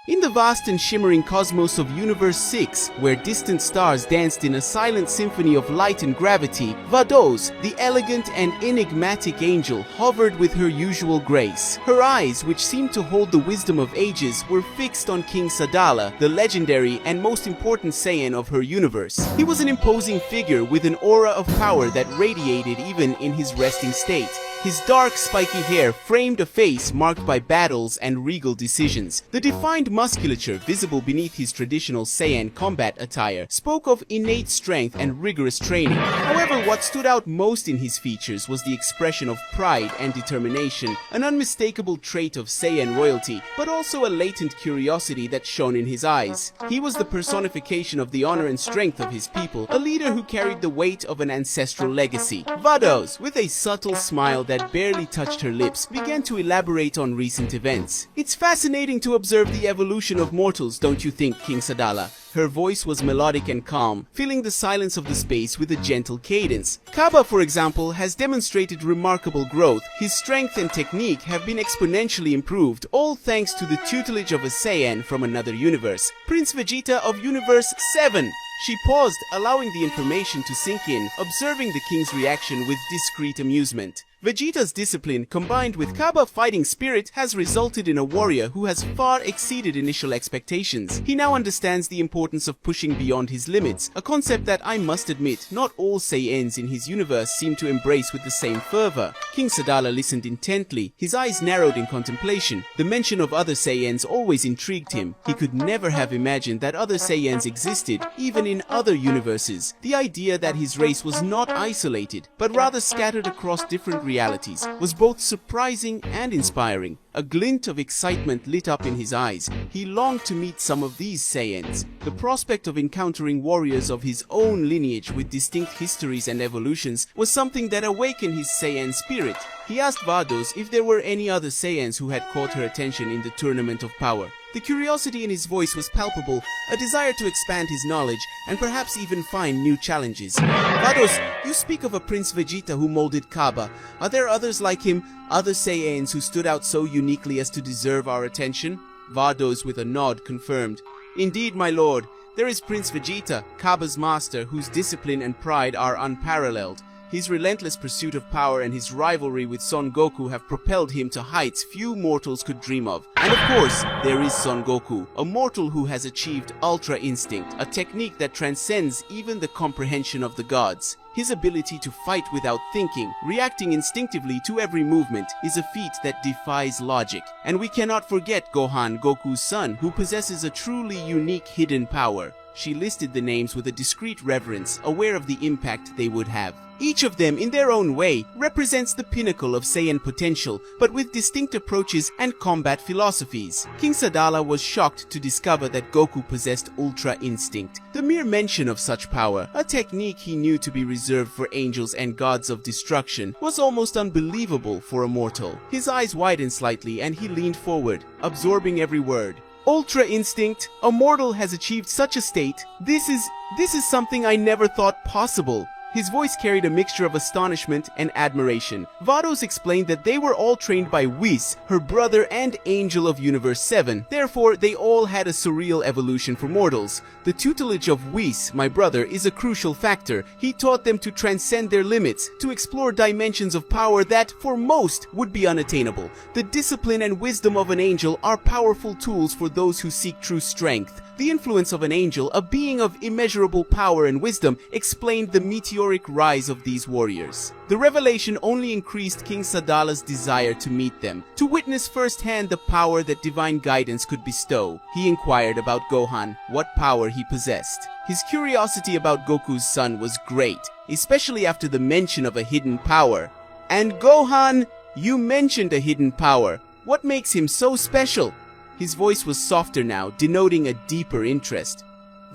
In the vast and shimmering cosmos of Universe 6, where distant stars danced in a silent symphony of light and gravity, Vados, the elegant and enigmatic angel, hovered with her usual grace. Her eyes, which seemed to hold the wisdom of ages, were fixed on King Sadala, the legendary and most important Saiyan of her universe. He was an imposing figure with an aura of power that radiated even in his resting state. His dark, spiky hair framed a face marked by battles and regal decisions. The defined musculature visible beneath his traditional Saiyan combat attire spoke of innate strength and rigorous training. However, what stood out most in his features was the expression of pride and determination, an unmistakable trait of Saiyan royalty, but also a latent curiosity that shone in his eyes. He was the personification of the honor and strength of his people, a leader who carried the weight of an ancestral legacy. Vados, with a subtle smile that barely touched her lips, began to elaborate on recent events. "It's fascinating to observe the evolution of mortals, don't you think, King Sadala?" Her voice was melodic and calm, filling the silence of the space with a gentle cadence. "Kaba, for example, has demonstrated remarkable growth. His strength and technique have been exponentially improved, all thanks to the tutelage of a Saiyan from another universe. Prince Vegeta of Universe 7. She paused, allowing the information to sink in, observing the king's reaction with discreet amusement. Vegeta's discipline, combined with Kaba's fighting spirit, has resulted in a warrior who has far exceeded initial expectations. He now understands the importance of pushing beyond his limits, a concept that I must admit not all Saiyans in his universe seem to embrace with the same fervor." King Sadala listened intently, his eyes narrowed in contemplation. The mention of other Saiyans always intrigued him. He could never have imagined that other Saiyans existed, even in other universes. The idea that his race was not isolated, but rather scattered across different realities, was both surprising and inspiring. A glint of excitement lit up in his eyes. He longed to meet some of these Saiyans. The prospect of encountering warriors of his own lineage with distinct histories and evolutions was something that awakened his Saiyan spirit. He asked Vados if there were any other Saiyans who had caught her attention in the Tournament of Power. The curiosity in his voice was palpable, a desire to expand his knowledge and perhaps even find new challenges. "Vados, you speak of a Prince Vegeta who molded Kaba. Are there others like him, other Saiyans who stood out so uniquely as to deserve our attention?" Vados, with a nod, confirmed. "Indeed, my lord. There is Prince Vegeta, Kaba's master, whose discipline and pride are unparalleled. His relentless pursuit of power and his rivalry with Son Goku have propelled him to heights few mortals could dream of. And of course, there is Son Goku, a mortal who has achieved Ultra Instinct, a technique that transcends even the comprehension of the gods. His ability to fight without thinking, reacting instinctively to every movement, is a feat that defies logic. And we cannot forget Gohan, Goku's son, who possesses a truly unique hidden power." She listed the names with a discreet reverence, aware of the impact they would have. Each of them, in their own way, represents the pinnacle of Saiyan potential, but with distinct approaches and combat philosophies. King Sadala was shocked to discover that Goku possessed Ultra Instinct. The mere mention of such power, a technique he knew to be reserved for angels and gods of destruction, was almost unbelievable for a mortal. His eyes widened slightly and he leaned forward, absorbing every word. "Ultra Instinct, a mortal has achieved such a state. This is something I never thought possible." His voice carried a mixture of astonishment and admiration. Vados explained that they were all trained by Whis, her brother and angel of Universe 7. Therefore, they all had a surreal evolution for mortals. "The tutelage of Whis, my brother, is a crucial factor. He taught them to transcend their limits, to explore dimensions of power that, for most, would be unattainable. The discipline and wisdom of an angel are powerful tools for those who seek true strength. The influence of an angel, a being of immeasurable power and wisdom, explained the meteoric rise of these warriors." The revelation only increased King Sadala's desire to meet them, to witness firsthand the power that divine guidance could bestow. He inquired about Gohan, what power he possessed. His curiosity about Goku's son was great, especially after the mention of a hidden power. "And Gohan, you mentioned a hidden power. What makes him so special?" His voice was softer now, denoting a deeper interest.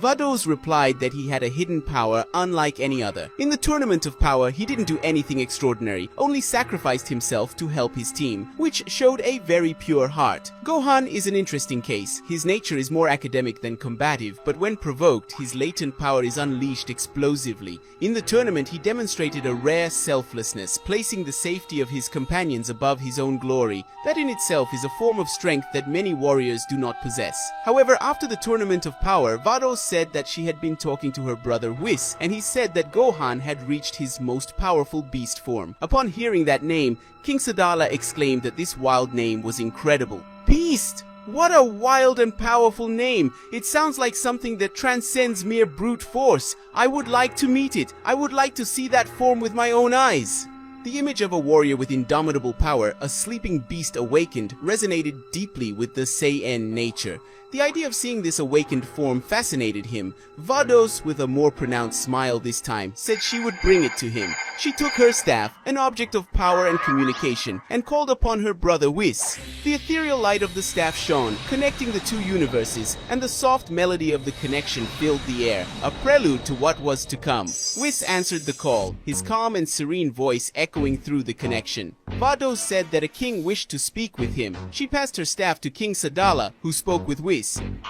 Vados replied that he had a hidden power unlike any other. In the Tournament of Power, he didn't do anything extraordinary, only sacrificed himself to help his team, which showed a very pure heart. Gohan is an interesting case. His nature is more academic than combative, but when provoked, his latent power is unleashed explosively. In the tournament, he demonstrated a rare selflessness, placing the safety of his companions above his own glory. That in itself is a form of strength that many warriors do not possess. However, after the Tournament of Power, Vados said that she had been talking to her brother Whis, and he said that Gohan had reached his most powerful beast form. Upon hearing that name, King Sadala exclaimed that this wild name was incredible. Beast! What a wild and powerful name! It sounds like something that transcends mere brute force. I would like to meet it. I would like to see that form with my own eyes. The image of a warrior with indomitable power, a sleeping beast awakened, resonated deeply with the Saiyan nature. The idea of seeing this awakened form fascinated him. Vados, with a more pronounced smile this time, said she would bring it to him. She took her staff, an object of power and communication, and called upon her brother Whis. The ethereal light of the staff shone, connecting the two universes, and the soft melody of the connection filled the air, a prelude to what was to come. Whis answered the call, his calm and serene voice echoing through the connection. Vados said that a king wished to speak with him. She passed her staff to King Sadala, who spoke with Whis.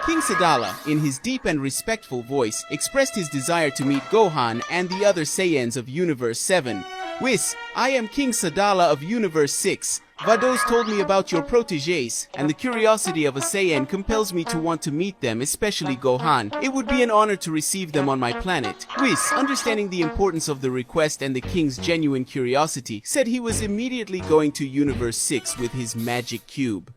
King Sadala, in his deep and respectful voice, expressed his desire to meet Gohan and the other Saiyans of Universe 7. Whis, I am King Sadala of Universe 6. Vados told me about your protégés, and the curiosity of a Saiyan compels me to want to meet them, especially Gohan. It would be an honor to receive them on my planet. Whis, understanding the importance of the request and the king's genuine curiosity, said he was immediately going to Universe 6 with his magic cube.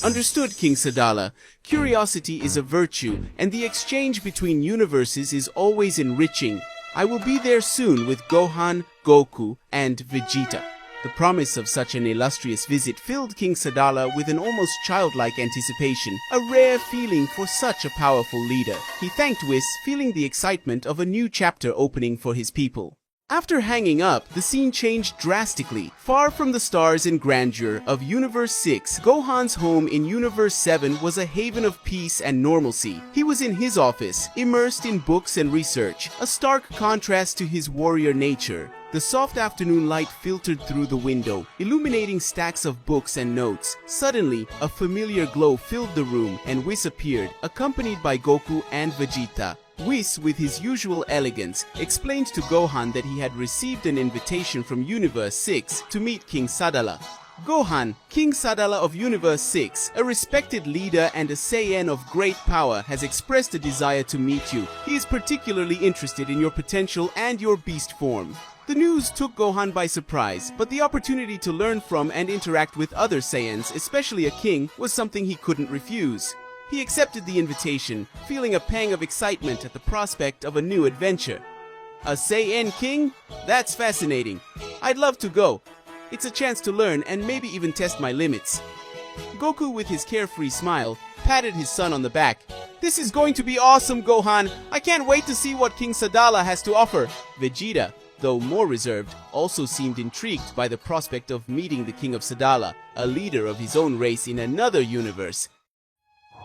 Understood, King Sadala. Curiosity is a virtue, and the exchange between universes is always enriching. I will be there soon with Gohan, Goku, and Vegeta. The promise of such an illustrious visit filled King Sadala with an almost childlike anticipation, a rare feeling for such a powerful leader. He thanked Whis, feeling the excitement of a new chapter opening for his people. After hanging up, the scene changed drastically. Far from the stars and grandeur of Universe 6, Gohan's home in Universe 7 was a haven of peace and normalcy. He was in his office, immersed in books and research, a stark contrast to his warrior nature. The soft afternoon light filtered through the window, illuminating stacks of books and notes. Suddenly, a familiar glow filled the room, and Whis appeared, accompanied by Goku and Vegeta. Whis, with his usual elegance, explained to Gohan that he had received an invitation from Universe 6 to meet King Sadala. Gohan, King Sadala of Universe 6, a respected leader and a Saiyan of great power, has expressed a desire to meet you. He is particularly interested in your potential and your beast form. The news took Gohan by surprise, but the opportunity to learn from and interact with other Saiyans, especially a king, was something he couldn't refuse. He accepted the invitation, feeling a pang of excitement at the prospect of a new adventure. A Saiyan king? That's fascinating. I'd love to go. It's a chance to learn and maybe even test my limits. Goku, with his carefree smile, patted his son on the back. This is going to be awesome, Gohan. I can't wait to see what King Sadala has to offer. Vegeta, though more reserved, also seemed intrigued by the prospect of meeting the King of Sadala, a leader of his own race in another universe.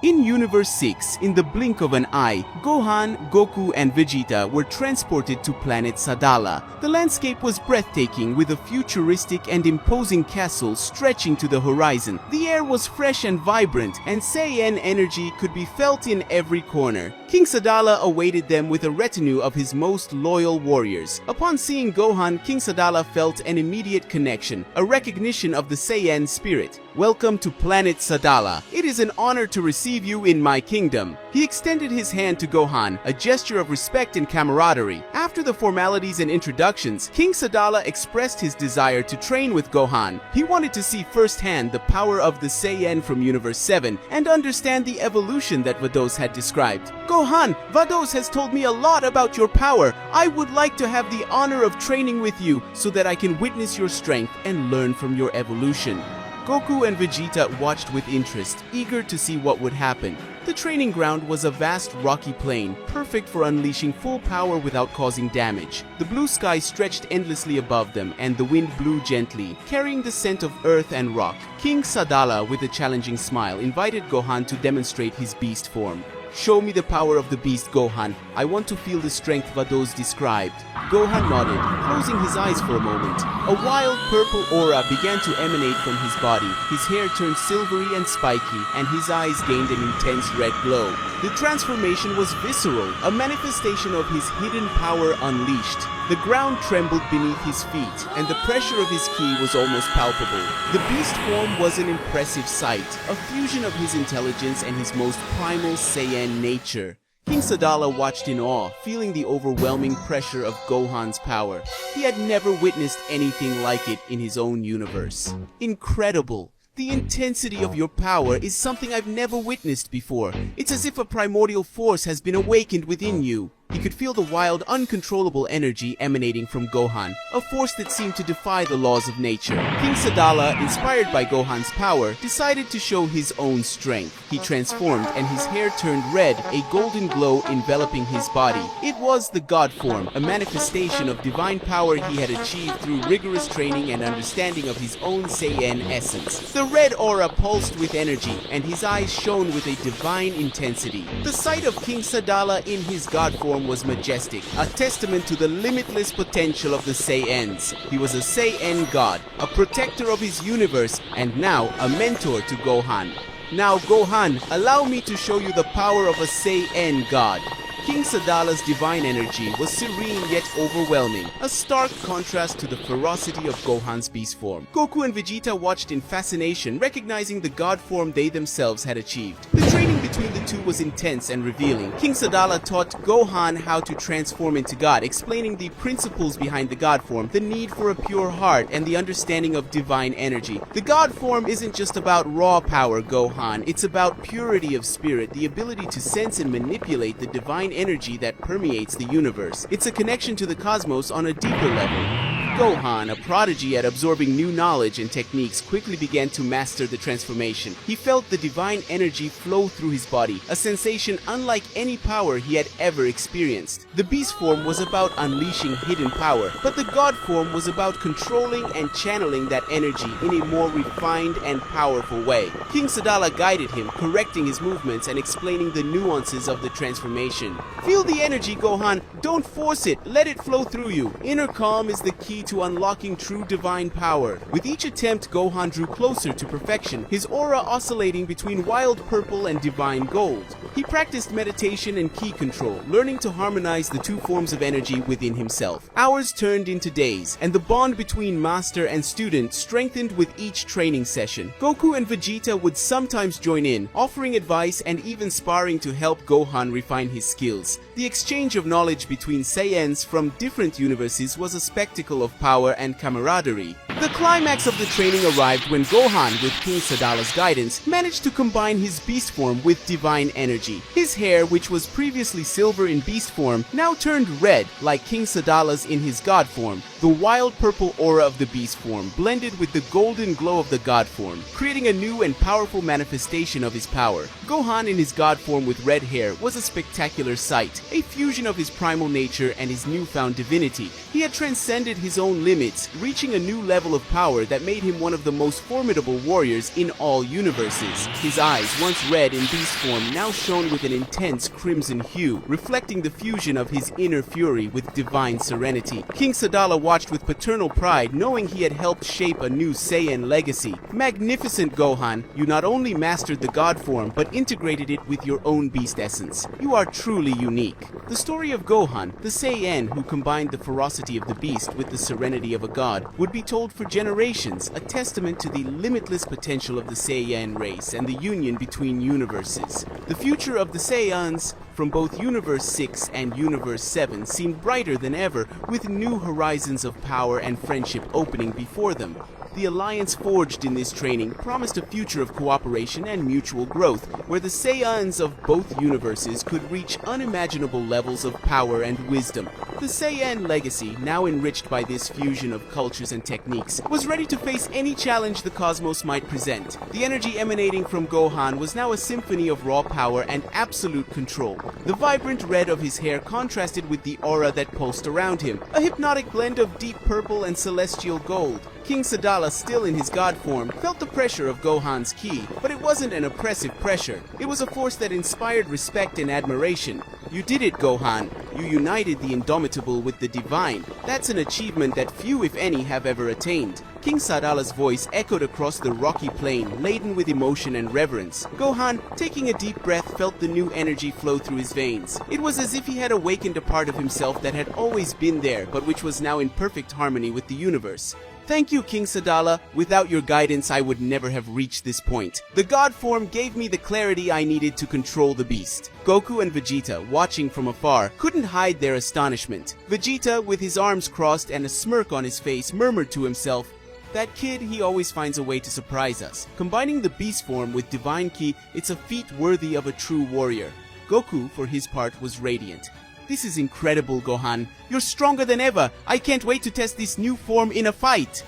In Universe 6, in the blink of an eye, Gohan, Goku, and Vegeta were transported to planet Sadala. The landscape was breathtaking, with a futuristic and imposing castle stretching to the horizon. The air was fresh and vibrant, and Saiyan energy could be felt in every corner. King Sadala awaited them with a retinue of his most loyal warriors. Upon seeing Gohan, King Sadala felt an immediate connection, a recognition of the Saiyan spirit. Welcome to planet Sadala. It is an honor to receive you in my kingdom. He extended his hand to Gohan, a gesture of respect and camaraderie. After the formalities and introductions, King Sadala expressed his desire to train with Gohan. He wanted to see firsthand the power of the Saiyan from Universe 7 and understand the evolution that Vados had described. Gohan, Vados has told me a lot about your power. I would like to have the honor of training with you so that I can witness your strength and learn from your evolution. Goku and Vegeta watched with interest, eager to see what would happen. The training ground was a vast rocky plain, perfect for unleashing full power without causing damage. The blue sky stretched endlessly above them, and the wind blew gently, carrying the scent of earth and rock. King Sadala, with a challenging smile, invited Gohan to demonstrate his beast form. Show me the power of the beast, Gohan. I want to feel the strength Vados described. Gohan nodded, closing his eyes for a moment. A wild purple aura began to emanate from his body. His hair turned silvery and spiky, and his eyes gained an intense red glow. The transformation was visceral, a manifestation of his hidden power unleashed. The ground trembled beneath his feet, and the pressure of his ki was almost palpable. The beast form was an impressive sight, a fusion of his intelligence and his most primal Saiyan nature. King Sadala watched in awe, feeling the overwhelming pressure of Gohan's power. He had never witnessed anything like it in his own universe. Incredible! The intensity of your power is something I've never witnessed before. It's as if a primordial force has been awakened within you. He could feel the wild, uncontrollable energy emanating from Gohan, a force that seemed to defy the laws of nature. King Sadala, inspired by Gohan's power, decided to show his own strength. He transformed and his hair turned red, a golden glow enveloping his body. It was the God form, a manifestation of divine power he had achieved through rigorous training and understanding of his own Saiyan essence. The red aura pulsed with energy, and his eyes shone with a divine intensity. The sight of King Sadala in his God form was majestic, a testament to the limitless potential of the Saiyans. He was a Saiyan god, a protector of his universe, and now a mentor to Gohan. Now Gohan, allow me to show you the power of a Saiyan god. King Sadala's divine energy was serene yet overwhelming, a stark contrast to the ferocity of Gohan's beast form. Goku and Vegeta watched in fascination, recognizing the god form they themselves had achieved. The training between the two was intense and revealing. King Sadala taught Gohan how to transform into God, explaining the principles behind the god form, the need for a pure heart, and the understanding of divine energy. The god form isn't just about raw power, Gohan. It's about purity of spirit, the ability to sense and manipulate the divine energy that permeates the universe. It's a connection to the cosmos on a deeper level. Gohan, a prodigy at absorbing new knowledge and techniques, quickly began to master the transformation. He felt the divine energy flow through his body, a sensation unlike any power he had ever experienced. The beast form was about unleashing hidden power, but the god form was about controlling and channeling that energy in a more refined and powerful way. King Sadala guided him, correcting his movements and explaining the nuances of the transformation. Feel the energy, Gohan. Don't force it. Let it flow through you. Inner calm is the key to unlocking true divine power. With each attempt, Gohan drew closer to perfection, his aura oscillating between wild purple and divine gold. He practiced meditation and ki control, learning to harmonize the two forms of energy within himself. Hours turned into days, and the bond between master and student strengthened with each training session. Goku and Vegeta would sometimes join in, offering advice and even sparring to help Gohan refine his skills. The exchange of knowledge between Saiyans from different universes was a spectacle of power and camaraderie. The climax of the training arrived when Gohan, with King Sadala's guidance, managed to combine his beast form with divine energy. His hair, which was previously silver in beast form, now turned red like King Sadala's in his god form. The wild purple aura of the beast form blended with the golden glow of the god form, creating a new and powerful manifestation of his power. Gohan in his god form with red hair was a spectacular sight, a fusion of his primal nature and his newfound divinity. He had transcended his own limits, reaching a new level of power that made him one of the most formidable warriors in all universes. His eyes, once red in beast form, now shone with an intense crimson hue, reflecting the fusion of his inner fury with divine serenity. King Sadala watched with paternal pride, knowing he had helped shape a new Saiyan legacy. Magnificent, Gohan! You not only mastered the god form, but integrated it with your own beast essence. You are truly unique. The story of Gohan, the Saiyan who combined the ferocity of the beast with the serenity of a god, would be told for generations, a testament to the limitless potential of the Saiyan race and the union between universes. The future of the Saiyans from both Universe 6 and Universe 7 seemed brighter than ever, with new horizons of power and friendship opening before them. The alliance forged in this training promised a future of cooperation and mutual growth, where the Saiyans of both universes could reach unimaginable levels of power and wisdom. The Saiyan legacy, now enriched by this fusion of cultures and techniques, was ready to face any challenge the cosmos might present. The energy emanating from Gohan was now a symphony of raw power and absolute control. The vibrant red of his hair contrasted with the aura that pulsed around him, a hypnotic blend of deep purple and celestial gold. King Sadala, still in his god form, felt the pressure of Gohan's ki, but it wasn't an oppressive pressure. It was a force that inspired respect and admiration. You did it, Gohan. You united the indomitable with the divine. That's an achievement that few, if any, have ever attained. King Sadala's voice echoed across the rocky plain, laden with emotion and reverence. Gohan, taking a deep breath, felt the new energy flow through his veins. It was as if he had awakened a part of himself that had always been there, but which was now in perfect harmony with the universe. Thank you, King Sadala. Without your guidance, I would never have reached this point. The god form gave me the clarity I needed to control the beast. Goku and Vegeta, watching from afar, couldn't hide their astonishment. Vegeta, with his arms crossed and a smirk on his face, murmured to himself, "That kid, he always finds a way to surprise us." Combining the beast form with divine ki, it's a feat worthy of a true warrior. Goku, for his part, was radiant. "This is incredible, Gohan. You're stronger than ever. I can't wait to test this new form in a fight."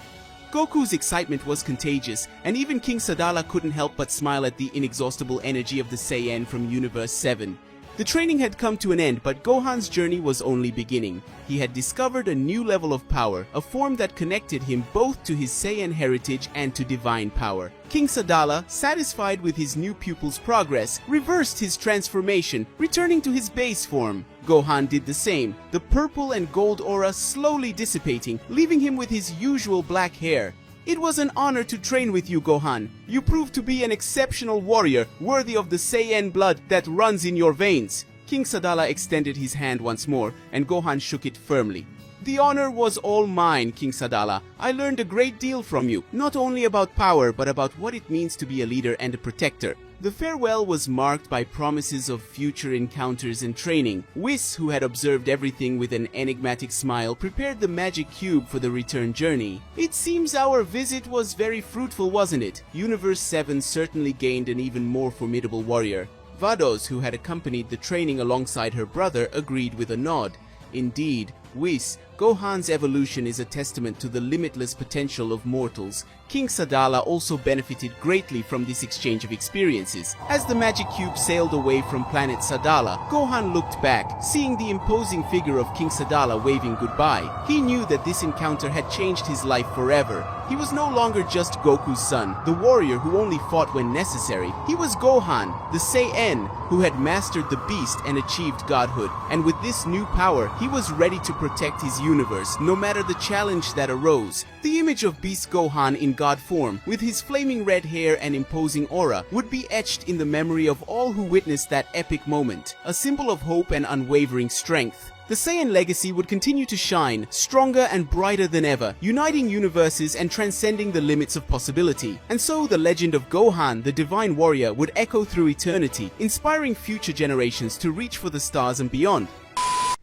Goku's excitement was contagious, and even King Sadala couldn't help but smile at the inexhaustible energy of the Saiyan from Universe 7. The training had come to an end, but Gohan's journey was only beginning. He had discovered a new level of power, a form that connected him both to his Saiyan heritage and to divine power. King Sadala, satisfied with his new pupil's progress, reversed his transformation, returning to his base form. Gohan did the same, the purple and gold aura slowly dissipating, leaving him with his usual black hair. "It was an honor to train with you, Gohan. You proved to be an exceptional warrior, worthy of the Saiyan blood that runs in your veins." King Sadala extended his hand once more, and Gohan shook it firmly. "The honor was all mine, King Sadala. I learned a great deal from you, not only about power, but about what it means to be a leader and a protector." The farewell was marked by promises of future encounters and training. Whis, who had observed everything with an enigmatic smile, prepared the magic cube for the return journey. "It seems our visit was very fruitful, wasn't it? Universe 7 certainly gained an even more formidable warrior." Vados, who had accompanied the training alongside her brother, agreed with a nod. "Indeed, Whis, Gohan's evolution is a testament to the limitless potential of mortals." King Sadala also benefited greatly from this exchange of experiences. As the magic cube sailed away from planet Sadala, Gohan looked back, seeing the imposing figure of King Sadala waving goodbye. He knew that this encounter had changed his life forever. He was no longer just Goku's son, the warrior who only fought when necessary. He was Gohan, the Saiyan, who had mastered the beast and achieved godhood. And with this new power, he was ready to protect his universe, no matter the challenge that arose. The image of Beast Gohan in god form, with his flaming red hair and imposing aura, would be etched in the memory of all who witnessed that epic moment, a symbol of hope and unwavering strength. The Saiyan legacy would continue to shine, stronger and brighter than ever, uniting universes and transcending the limits of possibility. And so the legend of Gohan, the divine warrior, would echo through eternity, inspiring future generations to reach for the stars and beyond.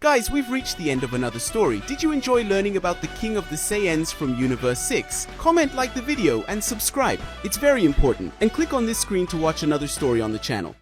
Guys, we've reached the end of another story. Did you enjoy learning about the King of the Saiyans from Universe 6? Comment, like the video, and subscribe. It's very important. And click on this screen to watch another story on the channel.